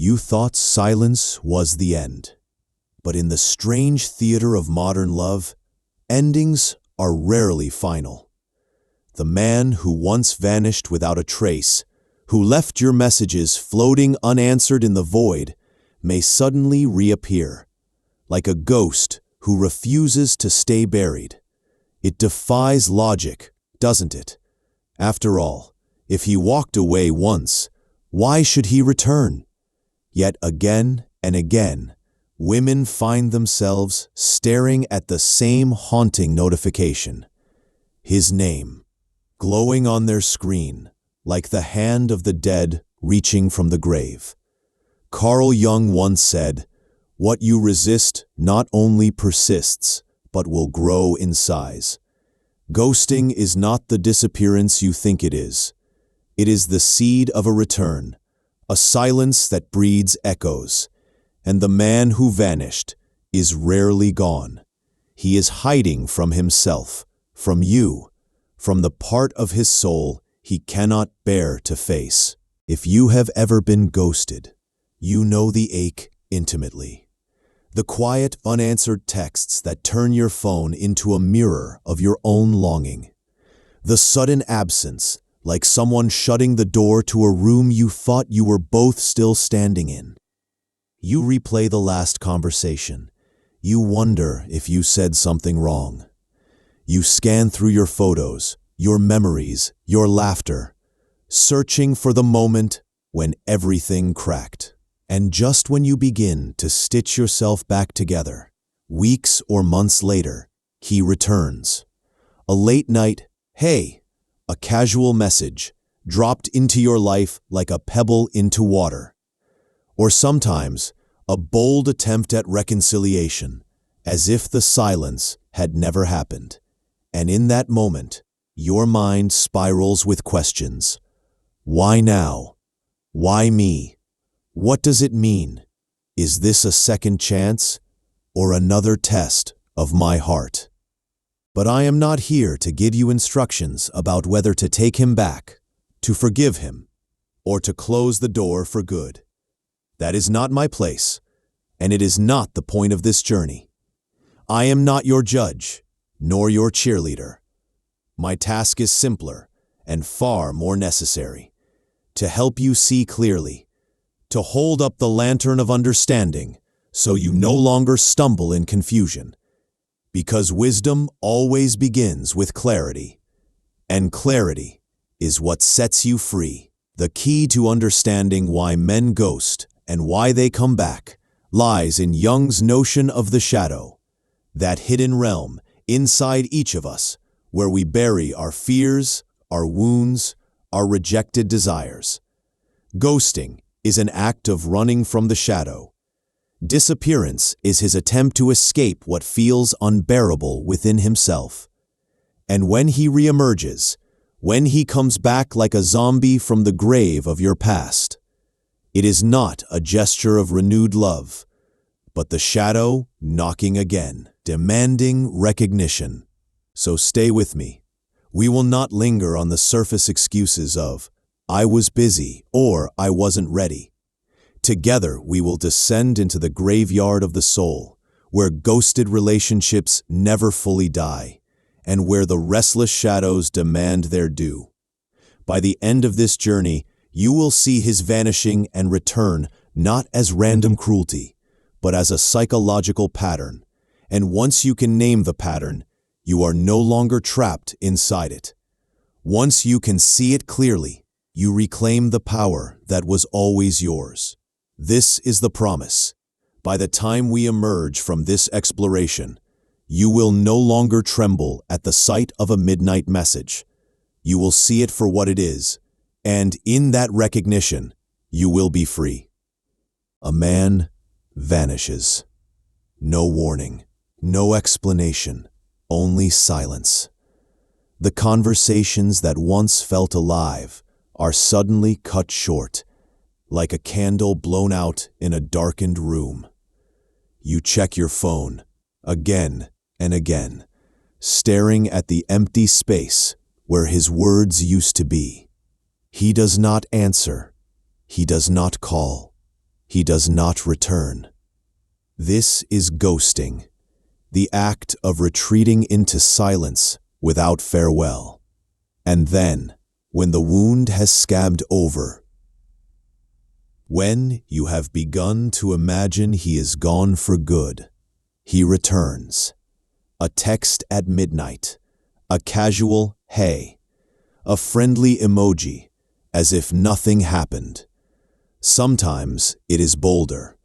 You thought silence was the end. But in the strange theater of modern love, endings are rarely final. The man who once vanished without a trace, who left your messages floating unanswered in the void, may suddenly reappear, like a ghost who refuses to stay buried. It defies logic, doesn't it? After all, if he walked away once, why should he return? Yet again and again, women find themselves staring at the same haunting notification. His name, glowing on their screen, like the hand of the dead reaching from the grave. Carl Jung once said, "What you resist not only persists, but will grow in size." Ghosting is not the disappearance you think it is. It is the seed of a return, a silence that breeds echoes. And the man who vanished is rarely gone. He is hiding from himself, from you, from the part of his soul he cannot bear to face. If you have ever been ghosted, you know the ache intimately. The quiet, unanswered texts that turn your phone into a mirror of your own longing. The sudden absence, like someone shutting the door to a room you thought you were both still standing in. You replay the last conversation. You wonder if you said something wrong. You scan through your photos, your memories, your laughter, searching for the moment when everything cracked. And just when you begin to stitch yourself back together, weeks or months later, he returns. A late night, "Hey," a casual message, dropped into your life like a pebble into water. Or sometimes, a bold attempt at reconciliation, as if the silence had never happened. And in that moment, your mind spirals with questions. Why now? Why me? What does it mean? Is this a second chance or another test of my heart? But I am not here to give you instructions about whether to take him back, to forgive him, or to close the door for good. That is not my place, and it is not the point of this journey. I am not your judge, nor your cheerleader. My task is simpler and far more necessary, to help you see clearly, to hold up the lantern of understanding so you no longer stumble in confusion. Because wisdom always begins with clarity, and clarity is what sets you free. The key to understanding why men ghost and why they come back lies in Jung's notion of the shadow, that hidden realm inside each of us where we bury our fears, our wounds, our rejected desires. Ghosting is an act of running from the shadow. Disappearance is his attempt to escape what feels unbearable within himself. And when he reemerges, when he comes back like a zombie from the grave of your past, it is not a gesture of renewed love, but the shadow knocking again, demanding recognition. So stay with me. We will not linger on the surface excuses of, "I was busy" or "I wasn't ready." Together we will descend into the graveyard of the soul, where ghosted relationships never fully die, and where the restless shadows demand their due. By the end of this journey, you will see his vanishing and return not as random cruelty, but as a psychological pattern. And once you can name the pattern, you are no longer trapped inside it. Once you can see it clearly, you reclaim the power that was always yours. This is the promise. By the time we emerge from this exploration, you will no longer tremble at the sight of a midnight message. You will see it for what it is, and in that recognition, you will be free. A man vanishes. No warning, no explanation, only silence. The conversations that once felt alive are suddenly cut short, like a candle blown out in a darkened room. You check your phone, again and again, staring at the empty space where his words used to be. He does not answer. He does not call. he does not return. This is ghosting, the act of retreating into silence without farewell. And then, when the wound has scabbed over, when you have begun to imagine he is gone for good, he returns. A text at midnight, a casual "hey," a friendly emoji, as if nothing happened. Sometimes it is bolder,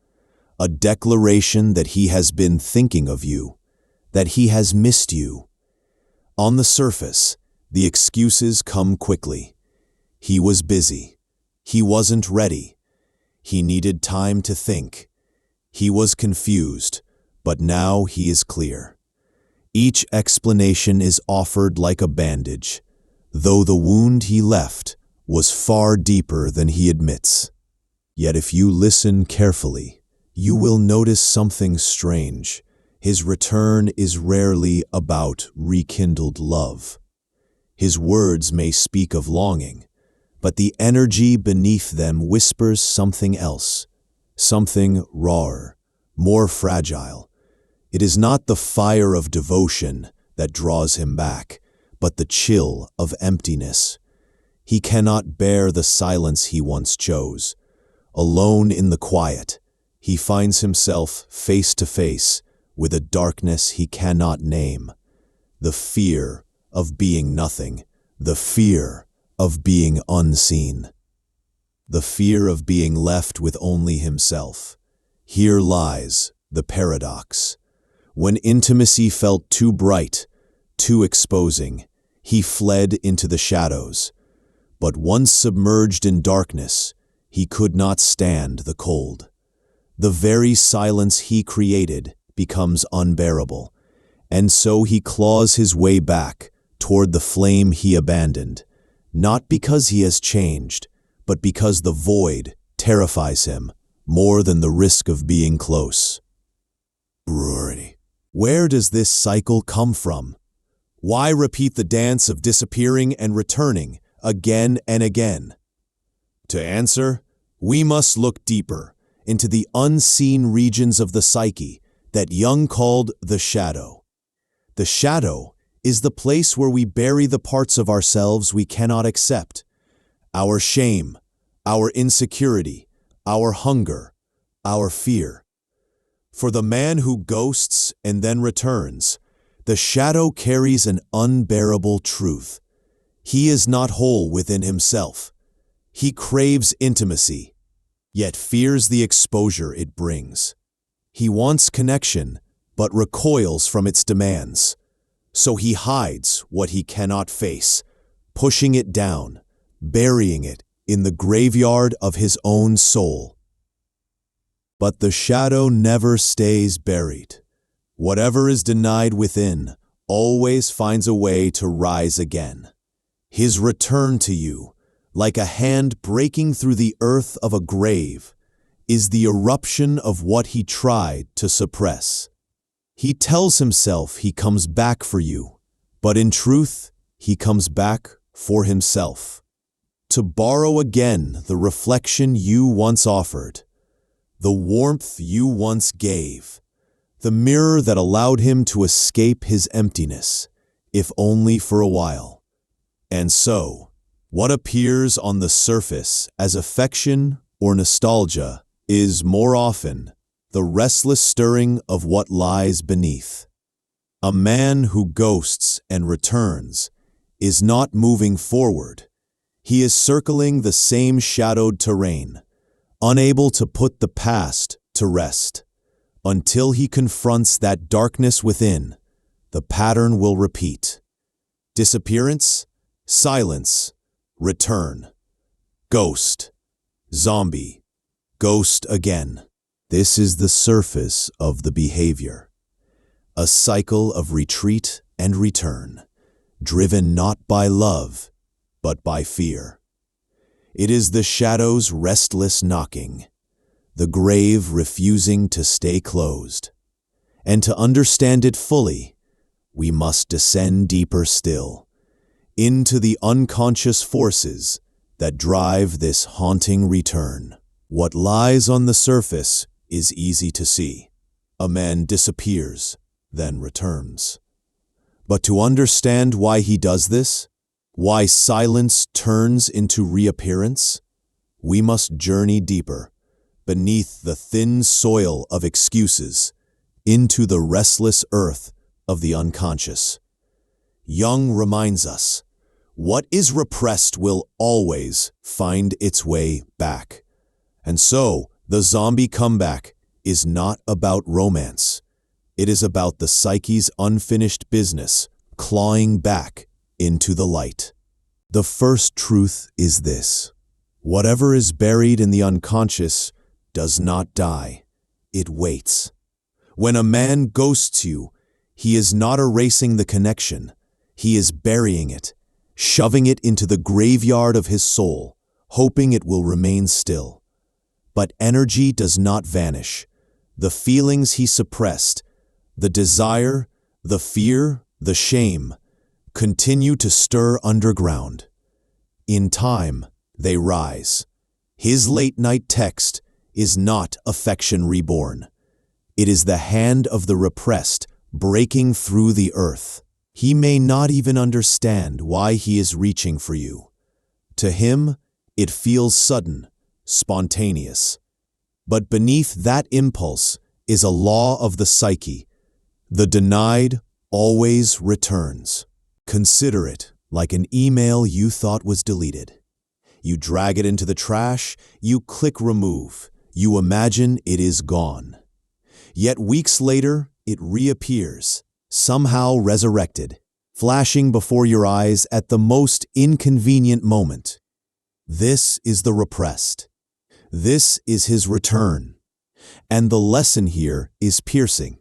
a declaration that he has been thinking of you, that he has missed you. On the surface, the excuses come quickly. He was busy. He wasn't ready. He needed time to think. He was confused, but now he is clear. Each explanation is offered like a bandage, though the wound he left was far deeper than he admits. Yet if you listen carefully, you will notice something strange. His return is rarely about rekindled love. His words may speak of longing, but the energy beneath them whispers something else, something rawer, more fragile. It is not the fire of devotion that draws him back, but the chill of emptiness. He cannot bear the silence he once chose. Alone in the quiet, he finds himself face to face with a darkness he cannot name. The fear of being nothing, the fear of being unseen, the fear of being left with only himself. Here lies the paradox. When intimacy felt too bright, too exposing, he fled into the shadows. But once submerged in darkness, he could not stand the cold. The very silence he created becomes unbearable, and so he claws his way back toward the flame he abandoned, not because he has changed, but because the void terrifies him more than the risk of being close. Where does this cycle come from? Why repeat the dance of disappearing and returning again and again? To answer, we must look deeper into the unseen regions of the psyche that Jung called the shadow. The shadow is the place where we bury the parts of ourselves we cannot accept. Our shame, our insecurity, our hunger, our fear. For the man who ghosts and then returns, the shadow carries an unbearable truth. He is not whole within himself. He craves intimacy, yet fears the exposure it brings. He wants connection, but recoils from its demands. So he hides what he cannot face, pushing it down, burying it in the graveyard of his own soul. But the shadow never stays buried. Whatever is denied within always finds a way to rise again. His return to you, like a hand breaking through the earth of a grave, is the eruption of what he tried to suppress. He tells himself he comes back for you, but in truth, he comes back for himself. To borrow again the reflection you once offered, the warmth you once gave, the mirror that allowed him to escape his emptiness, if only for a while. And so, what appears on the surface as affection or nostalgia is more often the restless stirring of what lies beneath. A man who ghosts and returns is not moving forward. He is circling the same shadowed terrain, unable to put the past to rest. Until he confronts that darkness within, the pattern will repeat. Disappearance, silence, return. Ghost, zombie, ghost again. This is the surface of the behavior. A cycle of retreat and return, driven not by love, but by fear. It is the shadow's restless knocking, the grave refusing to stay closed. And to understand it fully, we must descend deeper still, into the unconscious forces that drive this haunting return. What lies on the surface is easy to see. A man disappears, then returns. But to understand why he does this, why silence turns into reappearance, we must journey deeper, beneath the thin soil of excuses, into the restless earth of the unconscious. Jung reminds us, what is repressed will always find its way back. And so, the zombie comeback is not about romance. It is about the psyche's unfinished business, clawing back into the light. The first truth is this: whatever is buried in the unconscious does not die. It waits. When a man ghosts you, he is not erasing the connection. He is burying it, shoving it into the graveyard of his soul, hoping it will remain still. But energy does not vanish. The feelings he suppressed, the desire, the fear, the shame, continue to stir underground. In time, they rise. His late-night text is not affection reborn. It is the hand of the repressed breaking through the earth. He may not even understand why he is reaching for you. To him, it feels sudden, spontaneous. But beneath that impulse is a law of the psyche. The denied always returns. Consider it like an email you thought was deleted. You drag it into the trash, you click remove, you imagine it is gone. Yet weeks later, it reappears, somehow resurrected, flashing before your eyes at the most inconvenient moment. This is the repressed. This is his return. And the lesson here is piercing.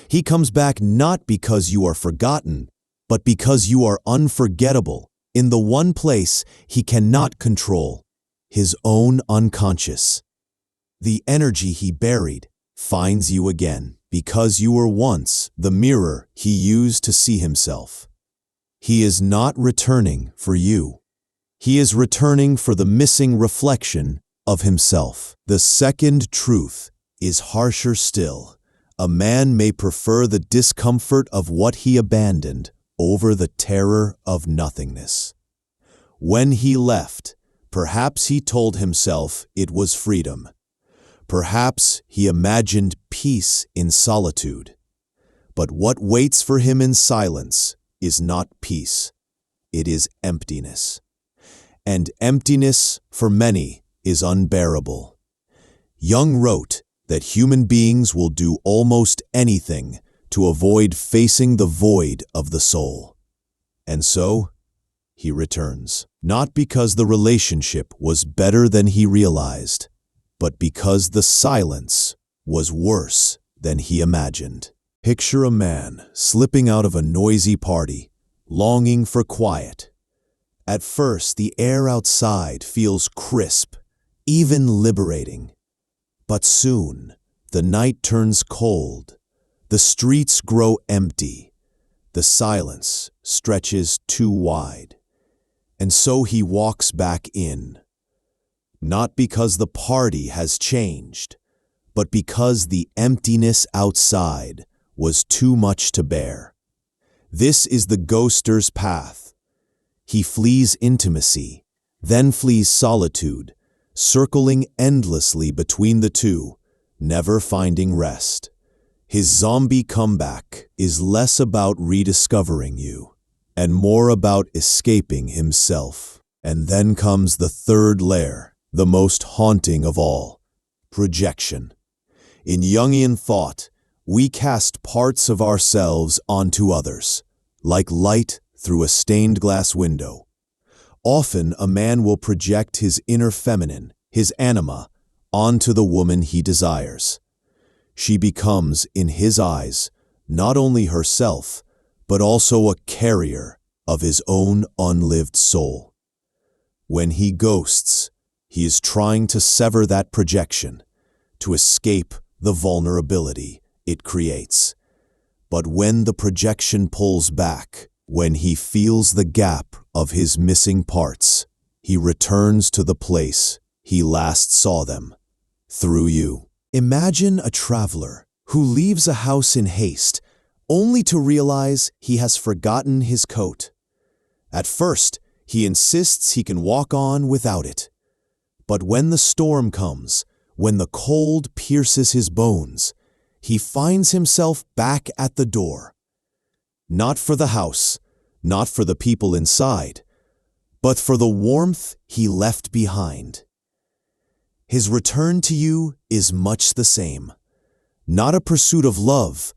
He comes back not because you are forgotten, but because you are unforgettable in the one place he cannot control, his own unconscious. The energy he buried finds you again because you were once the mirror he used to see himself. He is not returning for you. He is returning for the missing reflection of himself. The second truth is harsher still. A man may prefer the discomfort of what he abandoned over the terror of nothingness. When he left, perhaps he told himself it was freedom. Perhaps he imagined peace in solitude. But what waits for him in silence is not peace. It is emptiness. And emptiness, for many, is unbearable. Jung wrote that human beings will do almost anything to avoid facing the void of the soul. And so, he returns, not because the relationship was better than he realized, but because the silence was worse than he imagined. Picture a man slipping out of a noisy party, longing for quiet. At first, the air outside feels crisp, even liberating. But soon, the night turns cold, the streets grow empty, the silence stretches too wide. And so he walks back in. Not because the party has changed, but because the emptiness outside was too much to bear. This is the ghoster's path. He flees intimacy, then flees solitude, circling endlessly between the two, never finding rest. His zombie comeback is less about rediscovering you, and more about escaping himself. And then comes the third layer, the most haunting of all: projection. In Jungian thought, we cast parts of ourselves onto others, like light through a stained glass window. Often, a man will project his inner feminine, his anima, onto the woman he desires. She becomes, in his eyes, not only herself, but also a carrier of his own unlived soul. When he ghosts, he is trying to sever that projection, to escape the vulnerability it creates. But when the projection pulls back, when he feels the gap of his missing parts, he returns to the place he last saw them, through you. Imagine a traveler who leaves a house in haste, only to realize he has forgotten his coat. At first, he insists he can walk on without it. But when the storm comes, when the cold pierces his bones, he finds himself back at the door. Not for the house, not for the people inside, but for the warmth he left behind. His return to you is much the same. Not a pursuit of love,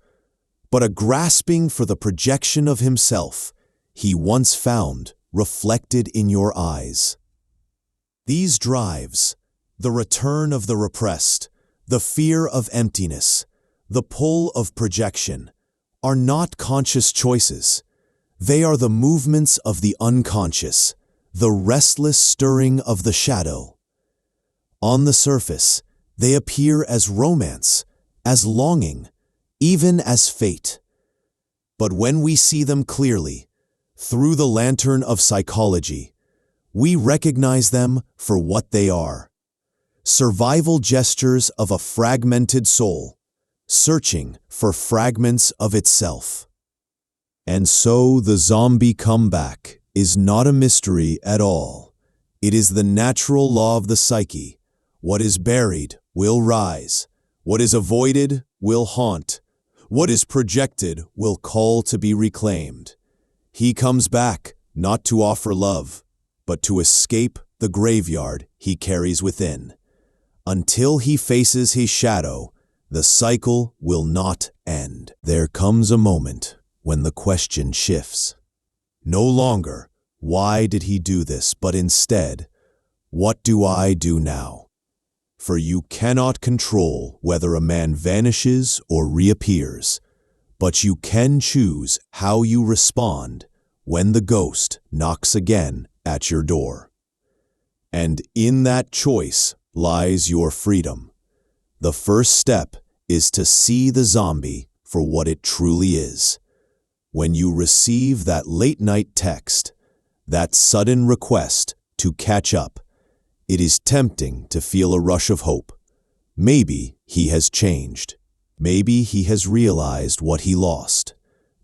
but a grasping for the projection of himself he once found reflected in your eyes. These drives, the return of the repressed, the fear of emptiness, the pull of projection, are not conscious choices. They are the movements of the unconscious, the restless stirring of the shadow. On the surface, they appear as romance, as longing, even as fate. But when we see them clearly, through the lantern of psychology, we recognize them for what they are: survival gestures of a fragmented soul, searching for fragments of itself. And so the zombie comeback is not a mystery at all. It is the natural law of the psyche. What is buried will rise. What is avoided will haunt. What is projected will call to be reclaimed. He comes back, not to offer love, but to escape the graveyard he carries within. Until he faces his shadow, the cycle will not end. There comes a moment when the question shifts. No longer, why did he do this, but instead, what do I do now? For you cannot control whether a man vanishes or reappears, but you can choose how you respond when the ghost knocks again at your door. And in that choice lies your freedom. The first step is to see the zombie for what it truly is. When you receive that late-night text, that sudden request to catch up, it is tempting to feel a rush of hope. Maybe he has changed. Maybe he has realized what he lost.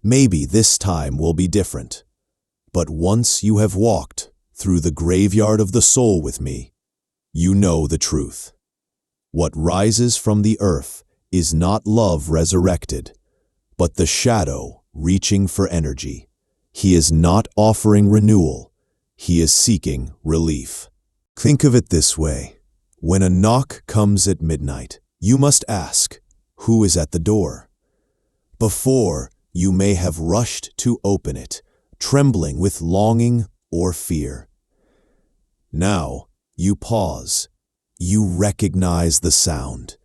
Maybe this time will be different. But once you have walked through the graveyard of the soul with me, you know the truth. What rises from the earth is not love resurrected, but the shadow reaching for energy. He is not offering renewal. He is seeking relief. Think of it this way. When a knock comes at midnight, you must ask, who is at the door? Before, you may have rushed to open it, trembling with longing or fear. Now, you pause. You recognize the sound.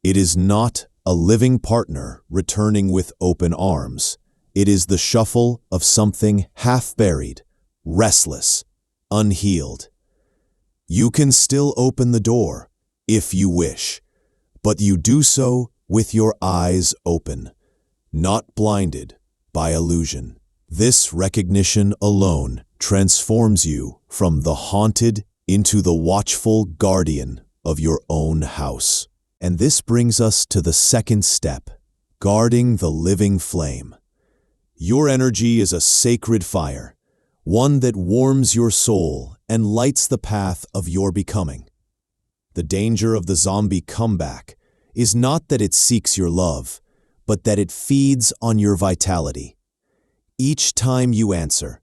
It is not a living partner returning with open arms. It is the shuffle of something half-buried, restless, unhealed. You can still open the door, if you wish, but you do so with your eyes open, not blinded by illusion. This recognition alone transforms you from the haunted into the watchful guardian of your own house. And this brings us to the second step, guarding the living flame. Your energy is a sacred fire, one that warms your soul and lights the path of your becoming. The danger of the zombie comeback is not that it seeks your love, but that it feeds on your vitality. Each time you answer,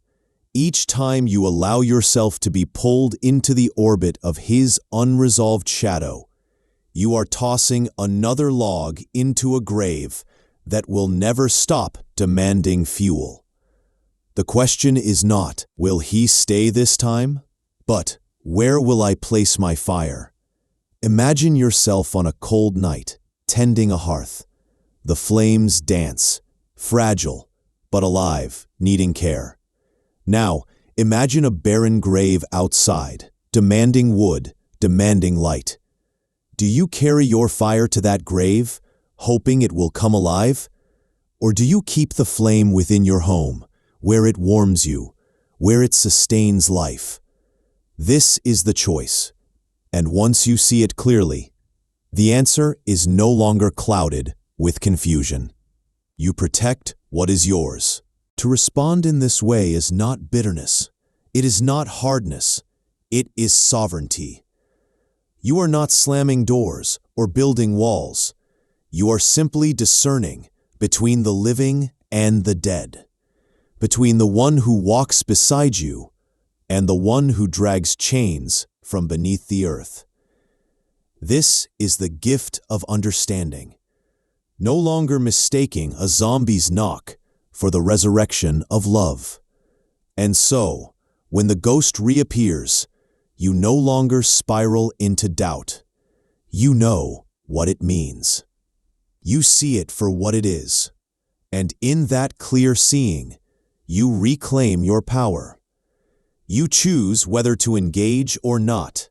each time you allow yourself to be pulled into the orbit of his unresolved shadow, you are tossing another log into a grave that will never stop demanding fuel. The question is not, will he stay this time? But, where will I place my fire? Imagine yourself on a cold night, tending a hearth. The flames dance, fragile, but alive, needing care. Now, imagine a barren grave outside, demanding wood, demanding light. Do you carry your fire to that grave, hoping it will come alive? Or do you keep the flame within your home, where it warms you, where it sustains life? This is the choice, and once you see it clearly, The answer is no longer clouded with confusion. You protect what is yours. To respond in this way is not bitterness. It is not hardness. It is sovereignty. You are not slamming doors or building walls. You are simply discerning between the living and the dead, between the one who walks beside you and the one who drags chains from beneath the earth. This is the gift of understanding, no longer mistaking a zombie's knock for the resurrection of love. And so, when the ghost reappears, you no longer spiral into doubt. You know what it means. You see it for what it is, and in that clear seeing, you reclaim your power. You choose whether to engage or not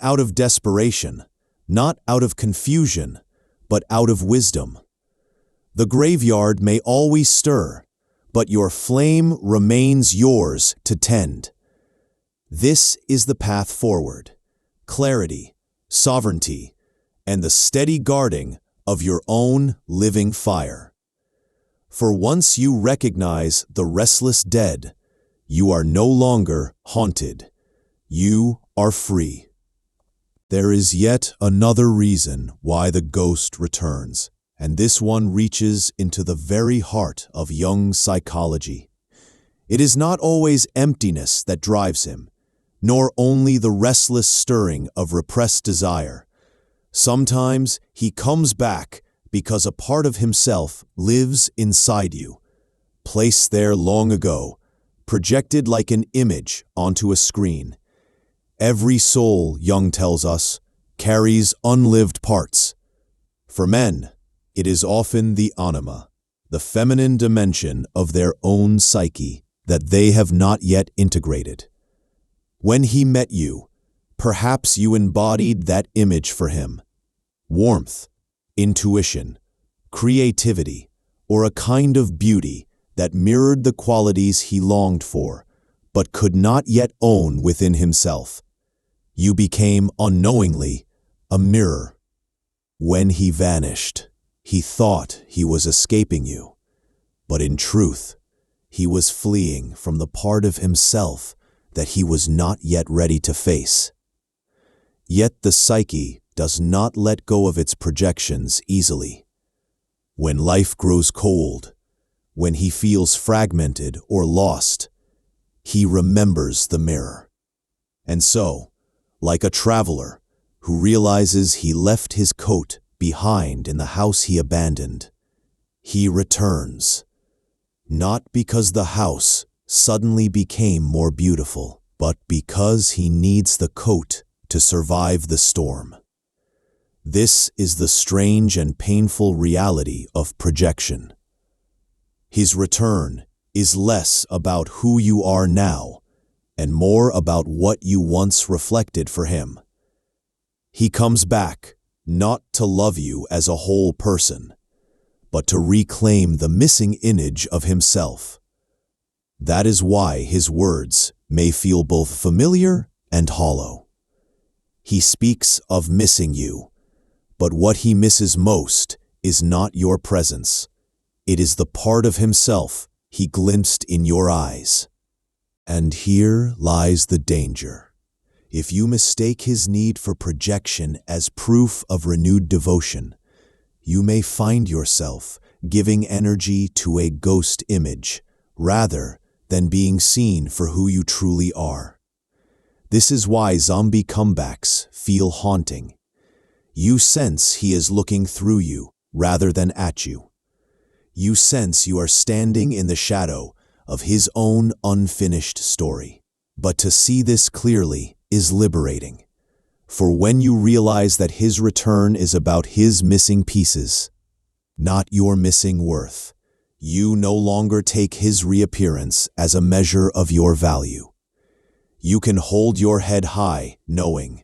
out of desperation, not out of confusion, but out of wisdom. The graveyard may always stir, but your flame remains yours to tend. This is the path forward: clarity, sovereignty, and the steady guarding of your own living fire. For once you recognize the restless dead, you are no longer haunted. You are free. There is yet another reason why the ghost returns, and this one reaches into the very heart of Jung's psychology. It is not always emptiness that drives him, nor only the restless stirring of repressed desire. Sometimes he comes back because a part of himself lives inside you, placed there long ago, projected like an image onto a screen. Every soul, Jung tells us, carries unlived parts. For men, it is often the anima, the feminine dimension of their own psyche that they have not yet integrated. When he met you, perhaps you embodied that image for him. Warmth, intuition, creativity, or a kind of beauty that mirrored the qualities he longed for, but could not yet own within himself. You became unknowingly a mirror. When he vanished, he thought he was escaping you, but in truth, he was fleeing from the part of himself that he was not yet ready to face. Yet the psyche does not let go of its projections easily. When life grows cold, when he feels fragmented or lost, he remembers the mirror. And so, like a traveler who realizes he left his coat behind in the house he abandoned, he returns, not because the house suddenly became more beautiful, but because he needs the coat to survive the storm. This is the strange and painful reality of projection. His return is less about who you are now and more about what you once reflected for him. He comes back not to love you as a whole person, but to reclaim the missing image of himself. That is why his words may feel both familiar and hollow. He speaks of missing you, but what he misses most is not your presence. It is the part of himself he glimpsed in your eyes. And here lies the danger. If you mistake his need for projection as proof of renewed devotion, you may find yourself giving energy to a ghost image rather than being seen for who you truly are. This is why zombie comebacks feel haunting. You sense he is looking through you rather than at you. You sense you are standing in the shadow of his own unfinished story. But to see this clearly is liberating. For when you realize that his return is about his missing pieces, not your missing worth, you no longer take his reappearance as a measure of your value. You can hold your head high, knowing,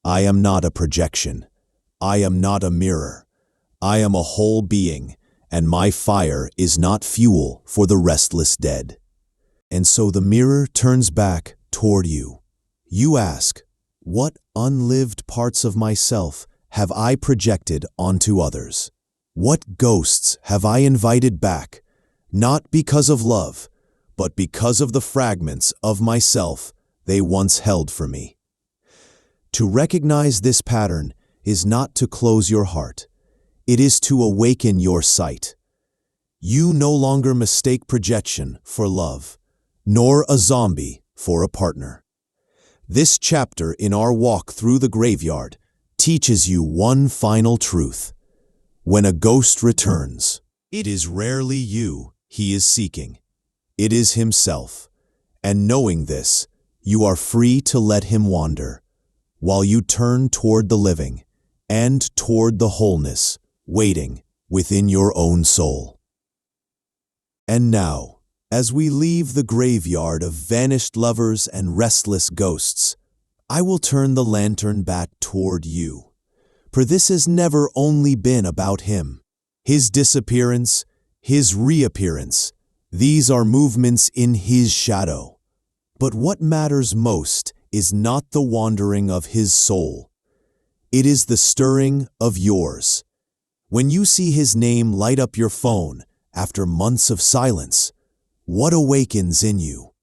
I am not a projection. I am not a mirror. I am a whole being, and my fire is not fuel for the restless dead. And so the mirror turns back toward you. You ask, what unlived parts of myself have I projected onto others? What ghosts have I invited back, not because of love, but because of the fragments of myself they once held for me? To recognize this pattern is not to close your heart. It is to awaken your sight. You no longer mistake projection for love, nor a zombie for a partner. This chapter in our walk through the graveyard teaches you one final truth. When a ghost returns, it is rarely you he is seeking. It is himself. And knowing this, you are free to let him wander, while you turn toward the living and toward the wholeness waiting within your own soul. And now, as we leave the graveyard of vanished lovers and restless ghosts, I will turn the lantern back toward you. For this has never only been about him. His disappearance, his reappearance, these are movements in his shadow. But what matters most is not the wandering of his soul. It is the stirring of yours. When you see his name light up your phone after months of silence, what awakens in you?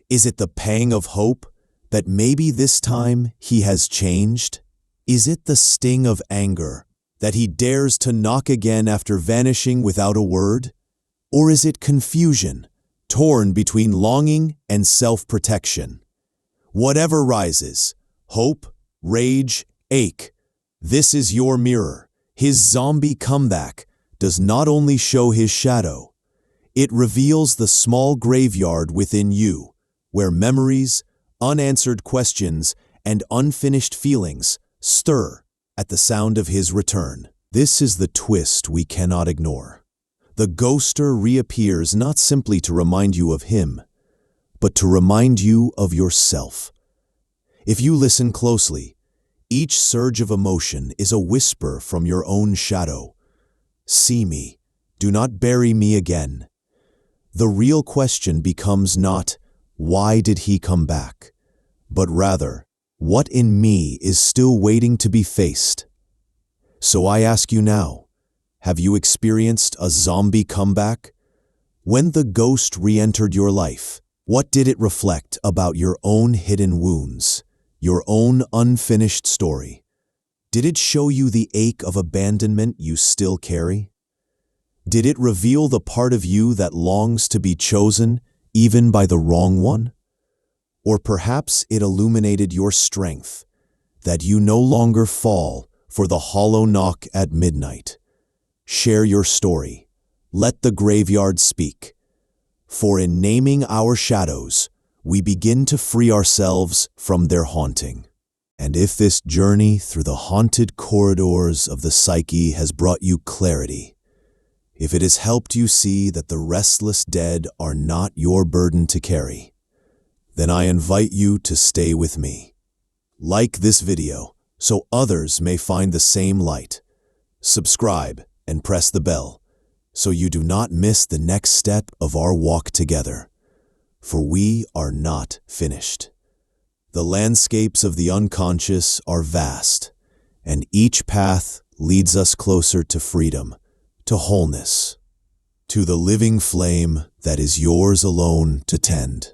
Is it the pang of hope that maybe this time he has changed? Is it the sting of anger that he dares to knock again after vanishing without a word? Or is it confusion, torn between longing and self-protection? Whatever rises, hope, rage, ache, this is your mirror. His zombie comeback does not only show his shadow, it reveals the small graveyard within you, where memories, unanswered questions, and unfinished feelings stir at the sound of his return. This is the twist we cannot ignore. The ghoster reappears not simply to remind you of him, but to remind you of yourself. If you listen closely, each surge of emotion is a whisper from your own shadow. See me, do not bury me again. The real question becomes not, why did he come back? But rather, what in me is still waiting to be faced? So I ask you now, have you experienced a zombie comeback? When the ghost re-entered your life, what did it reflect about your own hidden wounds, your own unfinished story? Did it show you the ache of abandonment you still carry? Did it reveal the part of you that longs to be chosen even by the wrong one? Or perhaps it illuminated your strength, that you no longer fall for the hollow knock at midnight. Share your story. Let the graveyard speak. For in naming our shadows, we begin to free ourselves from their haunting. And if this journey through the haunted corridors of the psyche has brought you clarity, if it has helped you see that the restless dead are not your burden to carry, then I invite you to stay with me. Like this video so others may find the same light. Subscribe and press the bell so you do not miss the next step of our walk together. For we are not finished. The landscapes of the unconscious are vast, and each path leads us closer to freedom, to wholeness, to the living flame that is yours alone to tend.